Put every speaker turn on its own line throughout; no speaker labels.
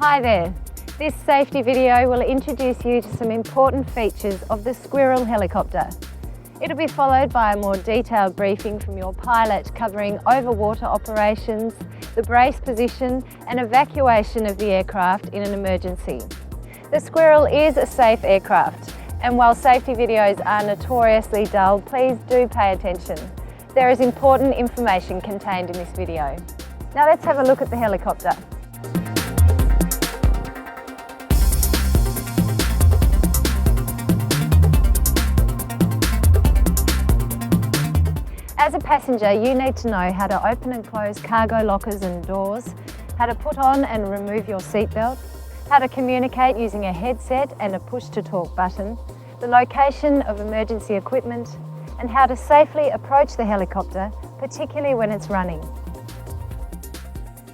Hi there. This safety video will introduce you to some important features of the Squirrel helicopter. It'll be followed by a more detailed briefing from your pilot covering over-water operations, the brace position and evacuation of the aircraft in an emergency. The Squirrel is a safe aircraft, and while safety videos are notoriously dull, please do pay attention. There is important information contained in this video. Now let's have a look at the helicopter. As a passenger, you need to know how to open and close cargo lockers and doors, how to put on and remove your seatbelt, how to communicate using a headset and a push-to-talk button, the location of emergency equipment, and how to safely approach the helicopter, particularly when it's running.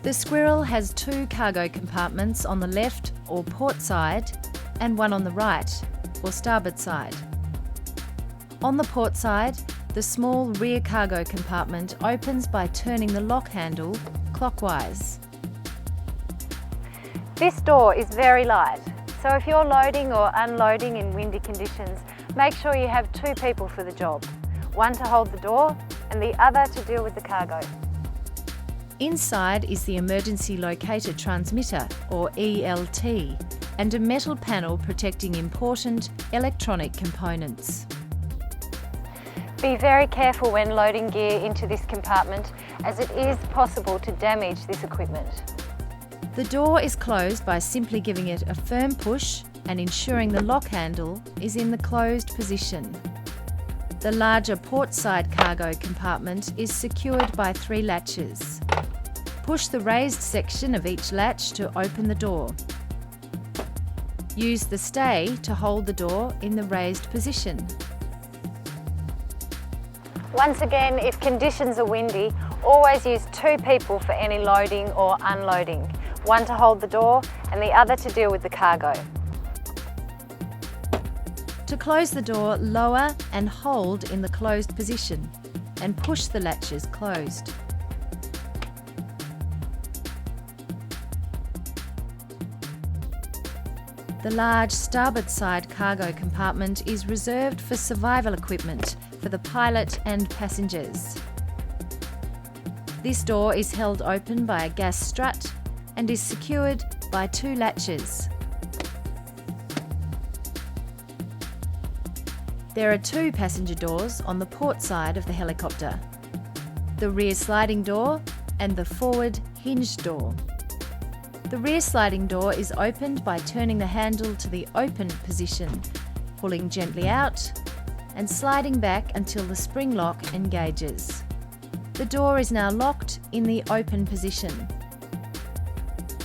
The Squirrel has two cargo compartments on the left or port side and one on the right or starboard side. On the port side, the small rear cargo compartment opens by turning the lock handle clockwise.
This door is very light, so if you're loading or unloading in windy conditions, make sure you have two people for the job, one to hold the door and the other to deal with the cargo.
Inside is the Emergency Locator Transmitter, or ELT, and a metal panel protecting important electronic components.
Be very careful when loading gear into this compartment, as it is possible to damage this equipment.
The door is closed by simply giving it a firm push and ensuring the lock handle is in the closed position. The larger port side cargo compartment is secured by 3 latches. Push the raised section of each latch to open the door. Use the stay to hold the door in the raised position.
Once again, if conditions are windy, always use 2 people for any loading or unloading, one to hold the door and the other to deal with the cargo.
To close the door, lower and hold in the closed position and push the latches closed. The large starboard side cargo compartment is reserved for survival equipment for the pilot and passengers. This door is held open by a gas strut and is secured by 2 latches. There are 2 passenger doors on the port side of the helicopter, the rear sliding door and the forward hinged door. The rear sliding door is opened by turning the handle to the open position, pulling gently out and sliding back until the spring lock engages. The door is now locked in the open position.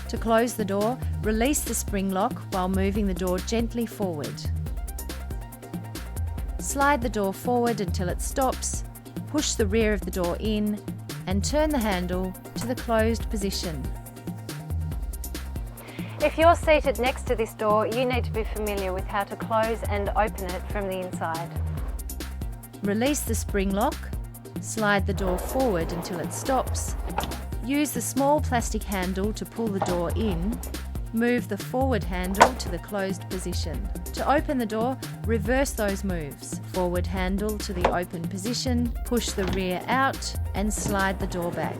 To close the door, release the spring lock while moving the door gently forward. Slide the door forward until it stops, push the rear of the door in and turn the handle to the closed position.
If you're seated next to this door, you need to be familiar with how to close and open it from the inside.
Release the spring lock, slide the door forward until it stops, use the small plastic handle to pull the door in, move the forward handle to the closed position. To open the door, reverse those moves. Forward handle to the open position, push the rear out and slide the door back.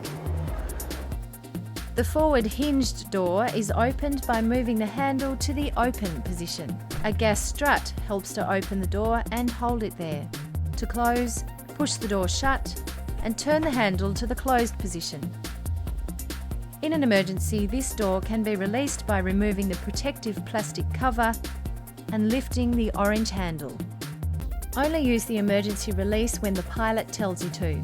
The forward hinged door is opened by moving the handle to the open position. A gas strut helps to open the door and hold it there. To close, push the door shut and turn the handle to the closed position. In an emergency, this door can be released by removing the protective plastic cover and lifting the orange handle. Only use the emergency release when the pilot tells you to.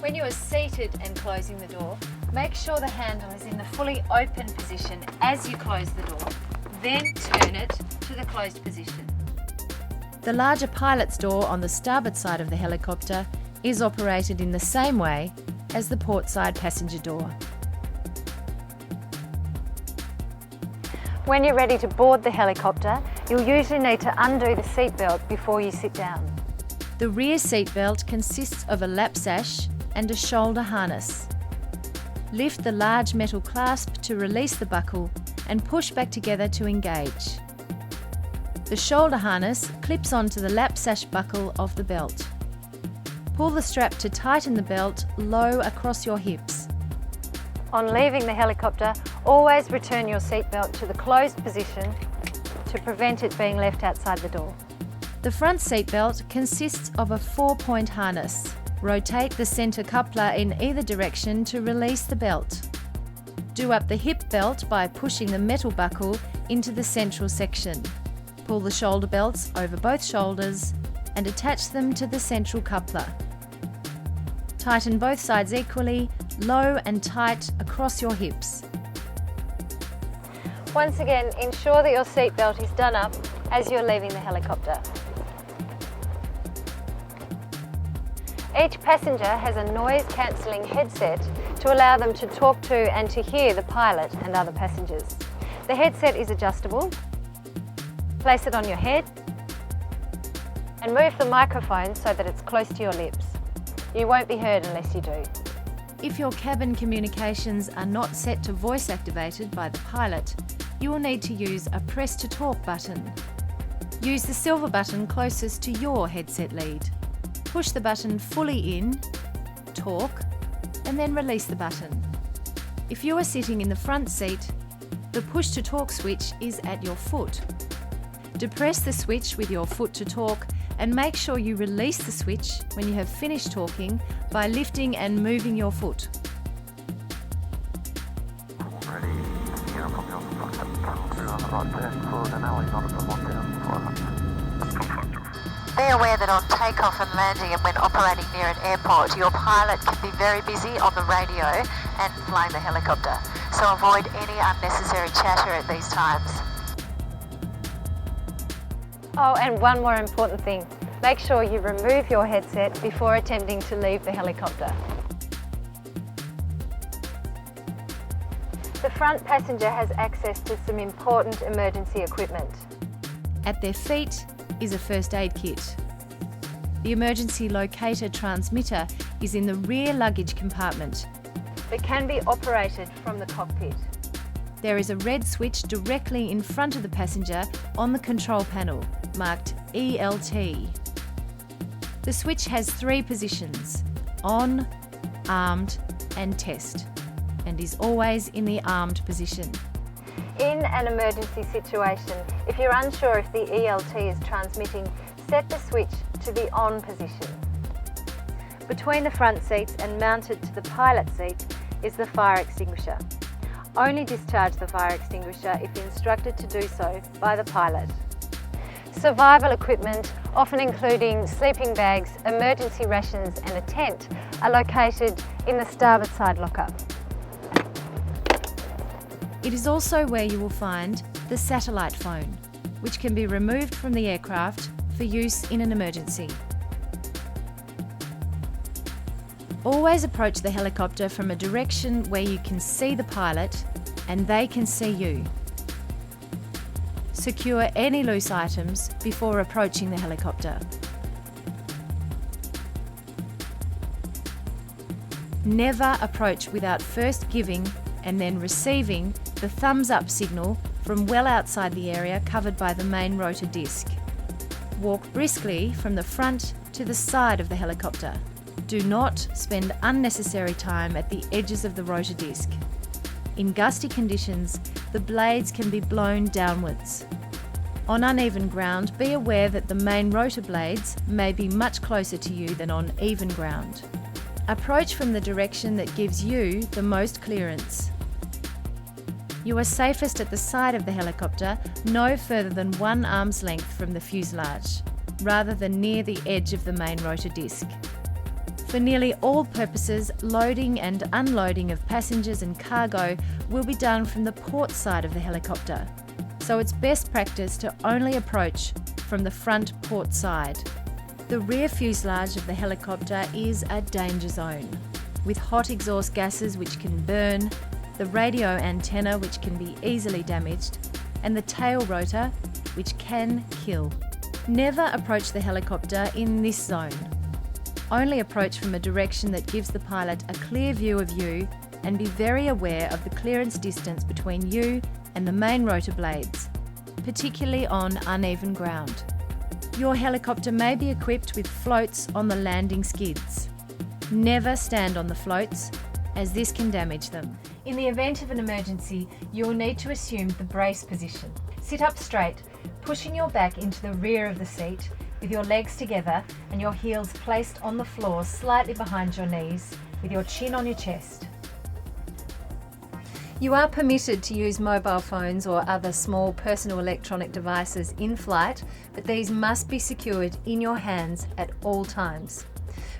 When you are seated and closing the door, make sure the handle is in the fully open position as you close the door, then turn it to the closed position.
The larger pilot's door on the starboard side of the helicopter is operated in the same way as the port side passenger door.
When you're ready to board the helicopter, you'll usually need to undo the seatbelt before you sit down.
The rear seatbelt consists of a lap sash and a shoulder harness. Lift the large metal clasp to release the buckle and push back together to engage. The shoulder harness clips onto the lap sash buckle of the belt. Pull the strap to tighten the belt low across your hips.
On leaving the helicopter, always return your seatbelt to the closed position to prevent it being left outside the door.
The front seatbelt consists of a 4-point harness. Rotate the centre coupler in either direction to release the belt. Do up the hip belt by pushing the metal buckle into the central section. Pull the shoulder belts over both shoulders and attach them to the central coupler. Tighten both sides equally, low and tight across your hips.
Once again, ensure that your seatbelt is done up as you're leaving the helicopter. Each passenger has a noise-cancelling headset to allow them to talk to and to hear the pilot and other passengers. The headset is adjustable. Place it on your head and move the microphone so that it's close to your lips. You won't be heard unless you do.
If your cabin communications are not set to voice activated by the pilot, you will need to use a press to talk button. Use the silver button closest to your headset lead. Push the button fully in, talk, and then release the button. If you are sitting in the front seat, the push to talk switch is at your foot. Depress the switch with your foot to talk and make sure you release the switch when you have finished talking by lifting and moving your foot.
Be aware that on takeoff and landing and when operating near an airport, your pilot can be very busy on the radio and flying the helicopter. So avoid any unnecessary chatter at these times.
Oh, and one more important thing. Make sure you remove your headset before attempting to leave the helicopter. The front passenger has access to some important emergency equipment.
At their feet is a first aid kit. The emergency locator transmitter is in the rear luggage compartment.
That can be operated from the cockpit.
There is a red switch directly in front of the passenger on the control panel, marked ELT. The switch has 3 positions: on, armed and test, and is always in the armed position.
In an emergency situation, if you're unsure if the ELT is transmitting, set the switch to the on position. Between the front seats and mounted to the pilot seat is the fire extinguisher. Only discharge the fire extinguisher if instructed to do so by the pilot. Survival equipment, often including sleeping bags, emergency rations and a tent, are located in the starboard side locker.
It is also where you will find the satellite phone, which can be removed from the aircraft for use in an emergency. Always approach the helicopter from a direction where you can see the pilot and they can see you. Secure any loose items before approaching the helicopter. Never approach without first giving and then receiving the thumbs up signal from well outside the area covered by the main rotor disc. Walk briskly from the front to the side of the helicopter. Do not spend unnecessary time at the edges of the rotor disc. In gusty conditions, the blades can be blown downwards. On uneven ground, be aware that the main rotor blades may be much closer to you than on even ground. Approach from the direction that gives you the most clearance. You are safest at the side of the helicopter, no further than 1 arm's length from the fuselage, rather than near the edge of the main rotor disc. For nearly all purposes, loading and unloading of passengers and cargo will be done from the port side of the helicopter, so it's best practice to only approach from the front port side. The rear fuselage of the helicopter is a danger zone, with hot exhaust gases which can burn, the radio antenna which can be easily damaged, and the tail rotor which can kill. Never approach the helicopter in this zone. Only approach from a direction that gives the pilot a clear view of you and be very aware of the clearance distance between you and the main rotor blades, particularly on uneven ground. Your helicopter may be equipped with floats on the landing skids. Never stand on the floats, as this can damage them. In the event of an emergency, you'll need to assume the brace position. Sit up straight, pushing your back into the rear of the seat with your legs together and your heels placed on the floor slightly behind your knees with your chin on your chest. You are permitted to use mobile phones or other small personal electronic devices in flight, but these must be secured in your hands at all times.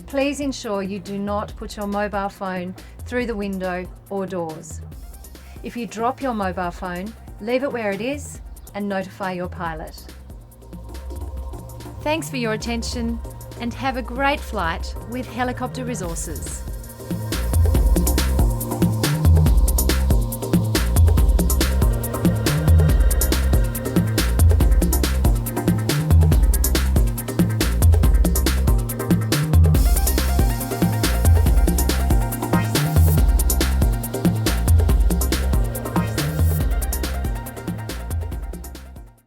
Please ensure you do not put your mobile phone through the window or doors. If you drop your mobile phone, leave it where it is and notify your pilot. Thanks for your attention and have a great flight with Helicopter Resources.